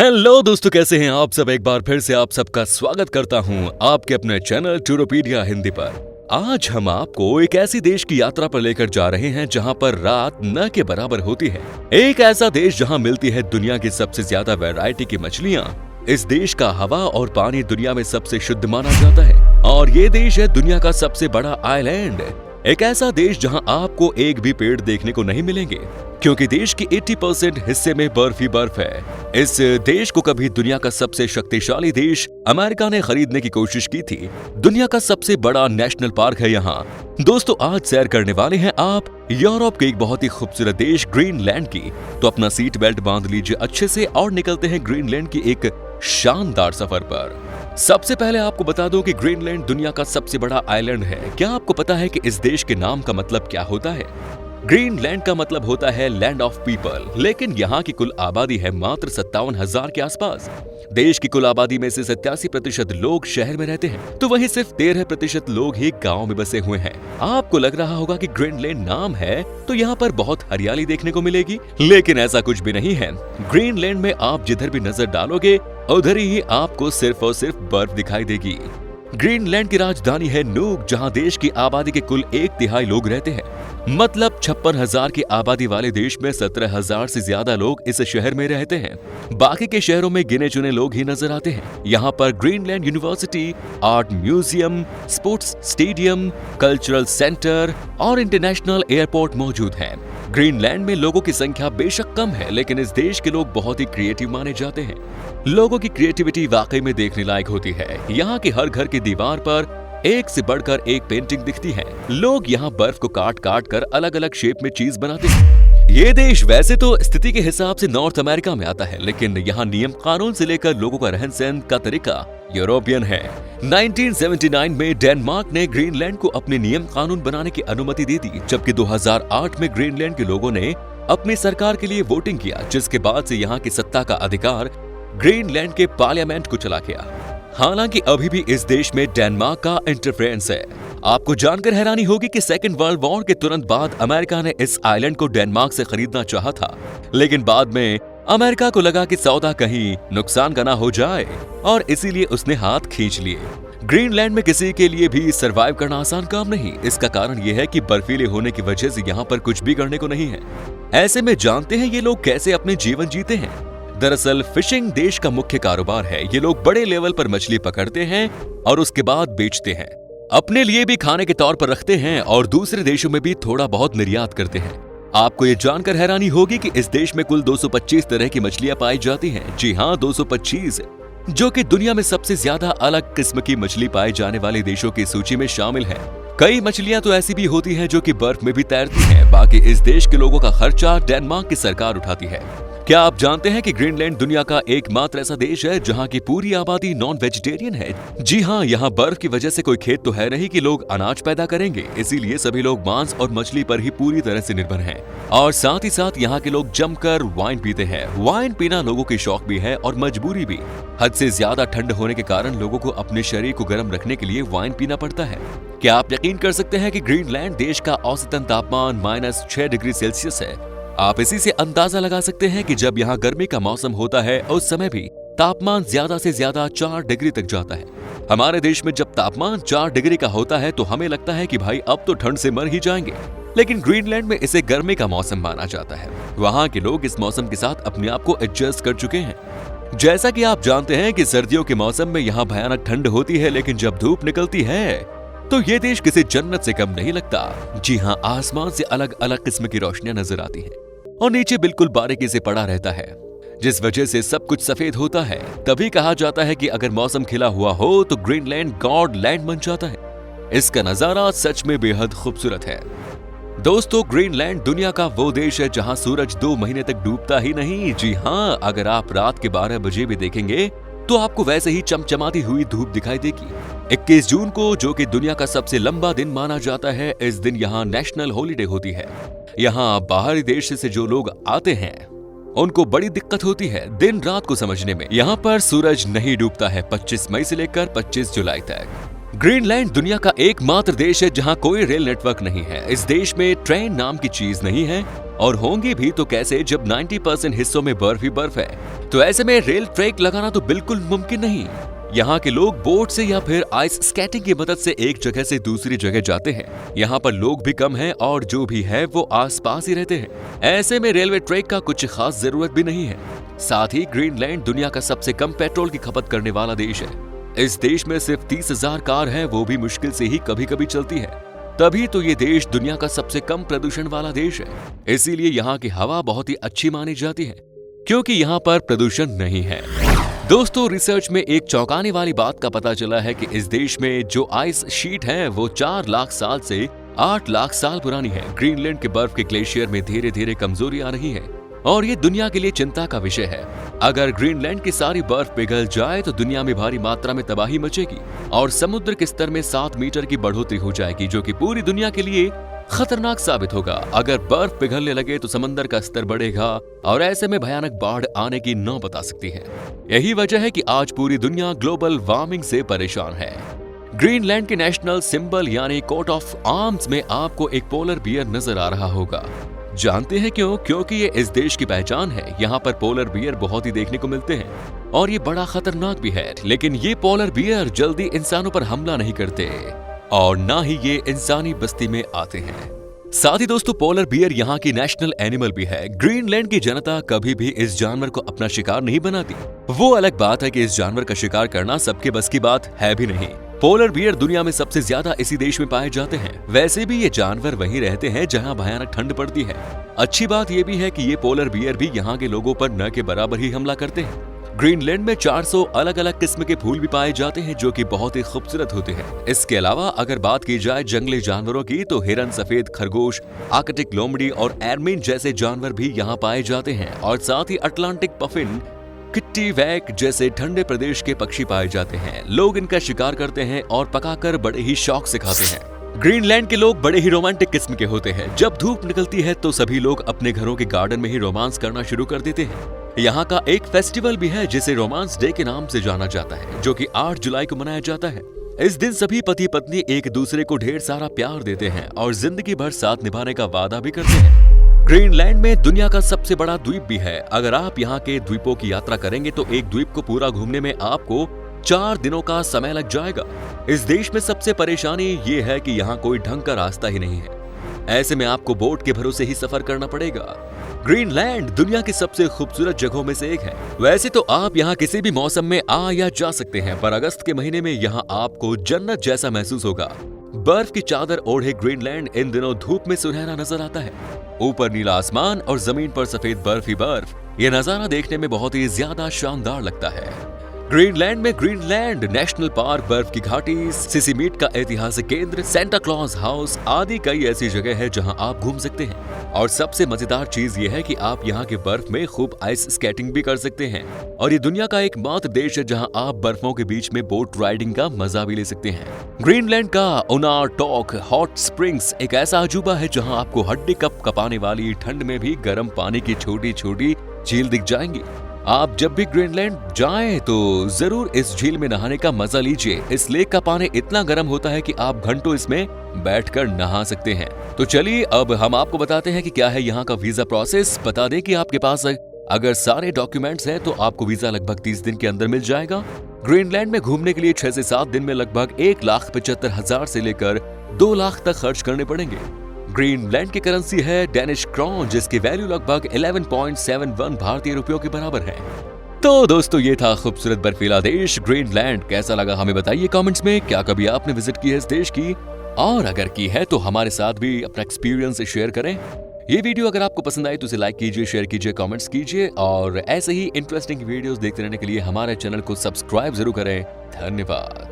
Hello दोस्तों, कैसे हैं आप सब। एक बार फिर से आप सबका स्वागत करता हूं आपके अपने चैनल टूरोपीडिया हिंदी पर। आज हम आपको एक ऐसी देश की यात्रा पर लेकर जा रहे हैं जहां पर रात न के बराबर होती है। एक ऐसा देश जहां मिलती है दुनिया की सबसे ज्यादा वैरायटी की मछलियां। इस देश का हवा और पानी दुनिया में सबसे शुद्ध माना जाता है और ये देश है दुनिया का सबसे बड़ा आइलैंड। एक ऐसा देश जहां आपको एक भी पेड़ देखने को नहीं मिलेंगे क्योंकि देश की 80% हिस्से में बर्फ ही बर्फ है। इस देश को कभी दुनिया का सबसे शक्तिशाली देश अमेरिका ने खरीदने की कोशिश की थी। दुनिया का सबसे बड़ा नेशनल पार्क है यहाँ। दोस्तों, आज सैर करने वाले हैं आप यूरोप के एक बहुत ही खूबसूरत देश ग्रीनलैंड की। तो अपना सीट बेल्ट बांध लीजिए अच्छे से और निकलते हैं ग्रीनलैंड की एक शानदार सफर पर। सबसे पहले आपको बता दूं कि ग्रीनलैंड दुनिया का सबसे बड़ा आइलैंड है। क्या आपको पता है कि इस देश के नाम का मतलब क्या होता है? ग्रीनलैंड का मतलब होता है लैंड ऑफ पीपल, लेकिन यहाँ की कुल आबादी है मात्र 57,000 के आसपास। देश की कुल आबादी में से 87% लोग शहर में रहते हैं, तो वहीं सिर्फ 13% लोग ही गांव में बसे हुए हैं। आपको लग रहा होगा कि ग्रीनलैंड नाम है तो यहाँ पर बहुत हरियाली देखने को मिलेगी, लेकिन ऐसा कुछ भी नहीं है। ग्रीनलैंड में आप जिधर भी नजर डालोगे उधर ही आपको सिर्फ और सिर्फ बर्फ दिखाई देगी। ग्रीनलैंड की राजधानी है नूक, जहां देश की आबादी के कुल 1/3 लोग रहते हैं। मतलब 56,000 की आबादी वाले देश में 17,000 से ज्यादा लोग इस शहर में रहते हैं। बाकी के शहरों में गिने चुने लोग ही नजर आते हैं। यहाँ पर Greenland university, art museum, sports stadium, cultural centre और इंटरनेशनल एयरपोर्ट मौजूद है। ग्रीनलैंड में लोगों की संख्या बेशक कम है, लेकिन इस देश के लोग बहुत ही क्रिएटिव माने जाते हैं। लोगों की क्रिएटिविटी वाकई में देखने लायक होती है। यहाँ के हर घर की दीवार पर एक से बढ़कर एक पेंटिंग दिखती है। लोग यहाँ बर्फ को काट काट कर अलग अलग शेप में चीज बनाते हैं। ये देश वैसे तो स्थिति के हिसाब से नॉर्थ अमेरिका में आता है, लेकिन यहाँ नियम कानून से लेकर लोगों का रहन सहन का तरीका यूरोपियन है। 1979 में डेनमार्क ने ग्रीनलैंड को अपने नियम कानून बनाने की अनुमति दे दी, जबकि 2008 में ग्रीनलैंड के लोगों ने अपनी सरकार के लिए वोटिंग किया, जिसके बाद से यहाँ की सत्ता का अधिकार ग्रीनलैंड के पार्लियामेंट को चला गया। हालांकि अभी भी इस देश में डेनमार्क का इंटरफेरेंस है। आपको जानकर हैरानी होगी कि सेकेंड वर्ल्ड वॉर के तुरंत बाद अमेरिका ने इस आइलैंड को डेनमार्क से खरीदना चाहा था, लेकिन बाद में अमेरिका को लगा कि सौदा कहीं नुकसान का ना हो जाए और इसीलिए उसने हाथ खींच लिए। ग्रीनलैंड में किसी के लिए भी सरवाइव करना आसान काम नहीं। इसका कारण यह है कि बर्फीले होने की वजह से यहाँ पर कुछ भी करने को नहीं है। ऐसे में जानते हैं ये लोग कैसे अपने जीवन जीते हैं। दरअसल फिशिंग देश का मुख्य कारोबार है। ये लोग बड़े लेवल पर मछली पकड़ते हैं और उसके बाद बेचते हैं। अपने लिए भी खाने के तौर पर रखते हैं और दूसरे देशों में भी थोड़ा बहुत निर्यात करते हैं। आपको ये जानकर हैरानी होगी कि इस देश में कुल 225 तरह की मछलियां पाई जाती हैं। जी हाँ, 225, जो कि दुनिया में सबसे ज्यादा अलग किस्म की मछली पाए जाने वाले देशों की सूची में शामिल है। कई मछलियां तो ऐसी भी होती हैं जो कि बर्फ में भी तैरती हैं। बाकी इस देश के लोगों का खर्चा डेनमार्क की सरकार उठाती है। क्या आप जानते हैं कि ग्रीनलैंड दुनिया का एकमात्र ऐसा देश है जहां की पूरी आबादी नॉन वेजिटेरियन है? जी हाँ, यहाँ बर्फ की वजह से कोई खेत तो है नहीं कि लोग अनाज पैदा करेंगे, इसीलिए सभी लोग मांस और मछली पर ही पूरी तरह से निर्भर हैं। और साथ ही साथ यहाँ के लोग जमकर वाइन पीते हैं। वाइन पीना लोगों की शौक भी है और मजबूरी भी। हद से ज्यादा ठंड होने के कारण लोगों को अपने शरीर को गर्म रखने के लिए वाइन पीना पड़ता है। क्या आप यकीन कर सकते हैं कि ग्रीनलैंड देश का औसतन तापमान -6 डिग्री सेल्सियस है। आप इसी से अंदाजा लगा सकते हैं कि जब यहाँ गर्मी का मौसम होता है उस समय भी तापमान ज्यादा से ज्यादा 4 डिग्री तक जाता है। हमारे देश में जब तापमान 4 डिग्री का होता है तो हमें लगता है कि भाई अब तो ठंड से मर ही जाएंगे, लेकिन ग्रीनलैंड में इसे गर्मी का मौसम माना जाता है। वहाँ के लोग इस मौसम के साथ अपने आप को एडजस्ट कर चुके हैं। जैसा कि आप जानते हैं कि सर्दियों के मौसम में यहाँ भयानक ठंड होती है, लेकिन जब धूप निकलती है तो ये देश किसी जन्नत से कम नहीं लगता। जी हाँ, आसमान से अलग अलग किस्म की रोशनियां नजर आती हैं और नीचे बिल्कुल बारीकी से पड़ा रहता है, जिस वजह से सब कुछ सफेद होता है। तभी कहा जाता है कि अगर मौसम खिला हुआ हो तो ग्रीनलैंड गॉड लैंड बन जाता है। इसका नजारा सच में बेहद खूबसूरत है। दोस्तों, ग्रीनलैंड दुनिया का वो देश है जहां सूरज 2 महीने तक डूबता ही नहीं। जी हाँ, अगर आप रात के 12 बजे भी देखेंगे तो आपको वैसे ही चमचमाती हुई धूप दिखाई देगी। 21 जून को, जो कि दुनिया का सबसे लंबा दिन माना जाता है, इस दिन यहाँ नेशनल हॉलिडे होती है। यहाँ बाहरी देश से जो लोग आते हैं उनको बड़ी दिक्कत होती है दिन रात को समझने में। यहाँ पर सूरज नहीं डूबता है 25 मई से लेकर 25 जुलाई तक। ग्रीनलैंड दुनिया का एकमात्र देश है जहां कोई रेल नेटवर्क नहीं है। इस देश में ट्रेन नाम की चीज नहीं है और होंगी भी तो कैसे जब 90% हिस्सों में बर्फ ही बर्फ है। तो ऐसे में रेल ट्रैक लगाना तो बिल्कुल मुमकिन नहीं। यहाँ के लोग बोट से या फिर आइस स्केटिंग की मदद से एक जगह से दूसरी जगह जाते हैं। यहाँ पर लोग भी कम हैं और जो भी है वो आसपास ही रहते हैं। ऐसे में रेलवे ट्रैक का कुछ खास जरूरत भी नहीं है। साथ ही ग्रीनलैंड दुनिया का सबसे कम पेट्रोल की खपत करने वाला देश है। इस देश में सिर्फ 30,000 कार है, वो भी मुश्किल से ही कभी कभी चलती है। तभी तो ये देश दुनिया का सबसे कम प्रदूषण वाला देश है। इसीलिए यहाँ की हवा बहुत ही अच्छी मानी जाती है क्योंकि यहाँ पर प्रदूषण नहीं है। दोस्तों, रिसर्च में एक चौंकाने वाली बात का पता चला है कि इस देश में जो आइस शीट है वो 4 लाख साल से 8 लाख साल पुरानी है। ग्रीनलैंड के बर्फ के ग्लेशियर में धीरे धीरे कमजोरी आ रही है और ये दुनिया के लिए चिंता का विषय है। अगर ग्रीनलैंड की सारी बर्फ पिघल जाए तो दुनिया में भारी मात्रा में तबाही मचेगी और समुद्र के स्तर में 7 मीटर की बढ़ोतरी हो जाएगी, जो कि पूरी दुनिया के लिए खतरनाक साबित होगा। अगर बर्फ पिघलने लगे तो समंदर का स्तर बढ़ेगा और ऐसे में भयानक बाढ़ आने की नौबत आ सकती है। यही वजह है कि आज पूरी दुनिया ग्लोबल वार्मिंग से परेशान है। ग्रीनलैंड के नेशनल सिंबल यानी कोट ऑफ आर्म्स में आपको एक पोलर बियर नजर आ रहा होगा। जानते हैं क्यों? क्योंकि ये इस देश की पहचान है। यहाँ पर पोलर बियर बहुत ही देखने को मिलते हैं और ये बड़ा खतरनाक भी है। लेकिन ये पोलर बियर जल्दी इंसानों पर हमला नहीं करते और ना ही ये इंसानी बस्ती में आते हैं। साथ ही दोस्तों, पोलर बियर यहाँ की नेशनल एनिमल भी है। ग्रीनलैंड की जनता कभी भी इस जानवर को अपना शिकार नहीं बनाती। वो अलग बात है कि इस जानवर का शिकार करना सबके बस की बात है भी नहीं। पोलर बियर दुनिया में सबसे ज्यादा इसी देश में पाए जाते हैं। वैसे भी ये जानवर वहीं रहते हैं जहां भयानक ठंड पड़ती है। अच्छी बात ये भी है कि ये पोलर बियर भी यहाँ के लोगों पर न के बराबर ही हमला करते हैं। ग्रीनलैंड में 400 अलग अलग किस्म के फूल भी पाए जाते हैं जो कि बहुत ही खूबसूरत होते हैं। इसके अलावा अगर बात की जाए जंगली जानवरों की तो हिरन, सफेद खरगोश, आर्कटिक लोमड़ी और एरमिन जैसे जानवर भी यहाँ पाए जाते हैं और साथ ही अटलांटिक पफिन, किट्टीवैक जैसे ठंडे प्रदेश के पक्षी पाए जाते हैं। लोग इनका शिकार करते हैं और पकाकर बड़े ही शौक से खाते हैं। ग्रीनलैंड के लोग बड़े ही रोमांटिक किस्म के होते हैं। जब धूप निकलती है तो सभी लोग अपने घरों के गार्डन में ही रोमांस करना शुरू कर देते हैं। यहाँ का एक फेस्टिवल भी है जिसे रोमांस डे के नाम से जाना जाता है, जो कि 8 जुलाई को मनाया जाता है। इस दिन सभी पति पत्नी एक दूसरे को ढेर सारा प्यार देते हैं और जिंदगी भर साथ निभाने का वादा भी करते हैं। ग्रीनलैंड में दुनिया का सबसे बड़ा द्वीप भी है। अगर आप यहाँ के द्वीपों की यात्रा करेंगे तो एक द्वीप को पूरा घूमने में आपको 4 दिनों का समय लग जाएगा। इस देश में सबसे परेशानी ये है कि यहाँ कोई ढंग का रास्ता ही नहीं है। ऐसे में आपको बोट के भरोसे ही सफर करना पड़ेगा। ग्रीनलैंड दुनिया की सबसे खूबसूरत जगहों में से एक है। वैसे तो आप यहाँ किसी भी मौसम में आ या जा सकते हैं, पर अगस्त के महीने में यहाँ आपको जन्नत जैसा महसूस होगा। बर्फ की चादर ओढ़े ग्रीनलैंड इन दिनों धूप में सुनहरा नजर आता है। ऊपर नीला आसमान और जमीन पर सफेद बर्फ ही बर्फ। ये नजारा देखने में बहुत ही ज्यादा शानदार लगता है। ग्रीनलैंड में ग्रीनलैंड नेशनल पार्क, बर्फ की घाटी, सिसिमीट का ऐतिहासिक केंद्र, सेंटा क्लॉज हाउस आदि कई ऐसी जगह है जहां आप घूम सकते हैं। और सबसे मजेदार चीज ये है कि आप यहाँ के बर्फ में खूब आइस स्केटिंग भी कर सकते हैं। और ये दुनिया का एकमात्र देश है जहां आप बर्फों के बीच में बोट राइडिंग का मजा भी ले सकते हैं। ग्रीनलैंड का ओनारटॉक हॉट स्प्रिंग्स एक ऐसा अजूबा है जहाँ आपको हड्डी कपाने वाली ठंड में भी गर्म पानी की छोटी छोटी झील दिख जाएंगी। आप जब भी ग्रीनलैंड जाएं तो जरूर इस झील में नहाने का मजा लीजिए। इस लेक का पानी इतना गर्म होता है कि आप घंटों इसमें बैठकर नहा सकते हैं। तो चलिए अब हम आपको बताते हैं कि क्या है यहाँ का वीजा प्रोसेस। बता दें कि आपके पास अगर सारे डॉक्यूमेंट्स हैं तो आपको वीजा लगभग 30 दिन के अंदर मिल जाएगा। ग्रीनलैंड में घूमने के लिए 6 से 7 दिन में लगभग 1,75,000 से लेकर 2 लाख तक खर्च करने पड़ेंगे। ग्रीनलैंड की करेंसी है डेनिश क्रॉन, जिसकी वैल्यू लगभग 11.71 भारतीय रुपयों के बराबर है। तो दोस्तों, ये था खूबसूरत बर्फीला देश ग्रीनलैंड। कैसा लगा हमें बताइए कमेंट्स में। क्या कभी आपने विजिट की है इस देश की, और अगर की है तो हमारे साथ भी अपना एक्सपीरियंस शेयर करें। ये वीडियो अगर आपको पसंद आई तो इसे लाइक कीजिए, शेयर कीजिए, कमेंट्स कीजिए और ऐसे ही इंटरेस्टिंग वीडियोस देखते रहने के लिए हमारे चैनल को सब्सक्राइब जरूर करें। धन्यवाद।